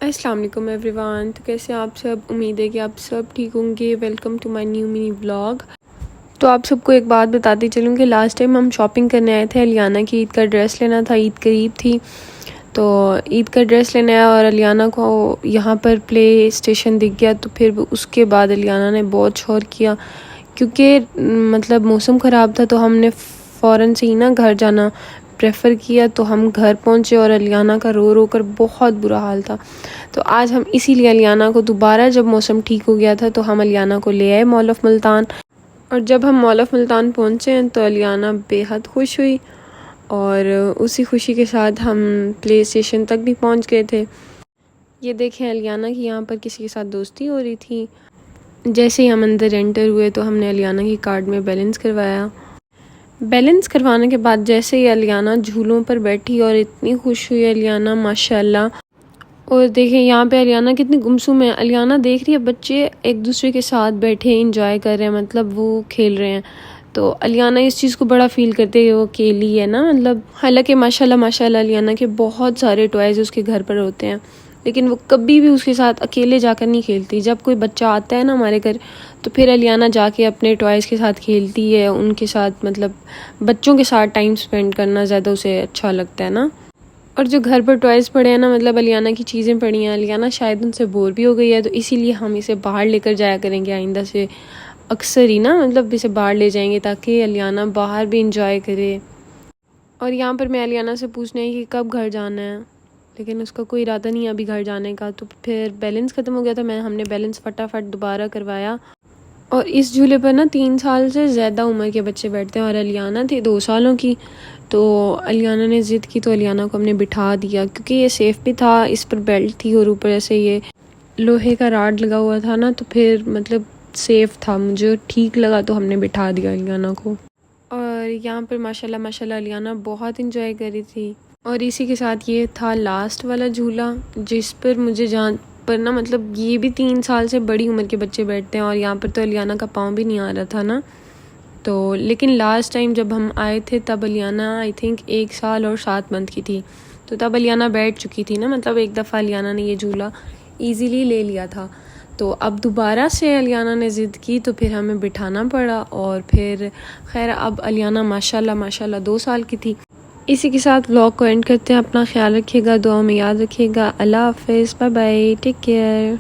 अस्सलाम वालेकुम एवरीवन। तो कैसे आप सब? उम्मीद है कि आप सब ठीक होंगे। Welcome to my new mini vlog. तो आप सबको एक बात बताती चलूँ कि लास्ट टाइम हम शॉपिंग करने आए थे। अलियाना की ईद का ड्रेस लेना था, ईद करीब थी तो ईद का ड्रेस लेने आया और अलियाना को यहाँ पर प्ले स्टेशन दिख गया। तो फिर उसके बाद अलियाना ने बहुत शोर किया क्योंकि मतलब मौसम ख़राब था, तो हमने फ़ौरन से ही ना घर जाना प्रेफर किया। तो हम घर पहुँचे और अलियाना का रो रो कर बहुत बुरा हाल था। तो आज हम इसीलिए अलियाना को दोबारा, जब मौसम ठीक हो गया था, तो हम अलियाना को ले आए मॉल ऑफ़ मुल्तान। और जब हम मॉल ऑफ़ मुल्तान पहुँचे हैं तो अलियाना बेहद खुश हुई और उसी खुशी के साथ हम प्ले स्टेशन तक भी पहुँच गए थे। ये देखें, अलियाना की यहाँ पर किसी के साथ दोस्ती हो रही थी। जैसे ही हम अंदर एंटर हुए तो हमने अलियाना की कार्ड में बैलेंस करवाया। बैलेंस करवाने के बाद जैसे ही अलियाना झूलों पर बैठी और इतनी खुश हुई अलियाना, माशाल्लाह। और देखें यहाँ पे अलियाना कितनी गुमसुम है। अलियाना देख रही है बच्चे एक दूसरे के साथ बैठे इंजॉय कर रहे हैं, मतलब वो खेल रहे हैं। तो अलियाना इस चीज़ को बड़ा फील करते है, वो अकेली है ना, मतलब हालांकि माशाल्लाह माशाल्लाह अलियाना के बहुत सारे टॉयज़ उसके घर पर होते हैं, लेकिन वो कभी भी उसके साथ अकेले जाकर नहीं खेलती। जब कोई बच्चा आता है ना हमारे घर, तो फिर अलियाना जाके अपने टॉयज़ के साथ खेलती है, उनके साथ, मतलब बच्चों के साथ टाइम स्पेंड करना ज़्यादा उसे अच्छा लगता है ना। और जो घर पर टॉयज़ पड़े हैं ना, मतलब अलियाना की चीज़ें पड़ी हैं, अलियाना शायद उनसे बोर भी हो गई है, तो इसीलिए हम इसे बाहर लेकर जाया करेंगे आइंदा से। अक्सर ही ना, मतलब इसे बाहर ले जाएंगे ताकि अलियाना बाहर भी इंजॉय करे। और यहाँ पर मैं अलियाना से पूछने आई कि कब घर जाना है, लेकिन उसका कोई इरादा नहीं है अभी घर जाने का। तो फिर बैलेंस ख़त्म हो गया था, हमने बैलेंस फटाफट दोबारा करवाया। और इस झूले पर ना 3 साल से ज़्यादा उम्र के बच्चे बैठते हैं और अलियाना थी 2 सालों की। तो अलियाना ने ज़िद की तो अलियाना को हमने बिठा दिया क्योंकि ये सेफ़ भी था, इस पर बेल्ट थी और ऊपर ऐसे ये लोहे का राड लगा हुआ था ना, तो फिर मतलब सेफ़ था, मुझे ठीक लगा, तो हमने बिठा दिया अलियाना को। और यहाँ पर माशाल्लाह माशाल्लाह अलियाना बहुत इंजॉय कर रही थी। और इसी के साथ ये था लास्ट वाला झूला जिस पर मुझे जान पर ना, मतलब ये भी 3 साल से बड़ी उम्र के बच्चे बैठते हैं और यहाँ पर तो अलियाना का पाँव भी नहीं आ रहा था ना। तो लेकिन लास्ट टाइम जब हम आए थे तब अलियाना आई थिंक 1 साल और 7 मंथ की थी, तो तब अलियाना बैठ चुकी थी ना, मतलब एक दफ़ा अलियाना ने ये झूला ईज़िली ले लिया था। तो अब दोबारा से अलियाना ने ज़िद की तो फिर हमें बिठाना पड़ा। और फिर खैर अब अलियाना माशाल्लाह माशाल्लाह 2 साल की थी। इसी के साथ व्लॉग को एंड करते हैं। अपना ख्याल रखिएगा, दुआ में याद रखिएगा। अल्लाह हाफ़िज़, बाय बाय, टेक केयर।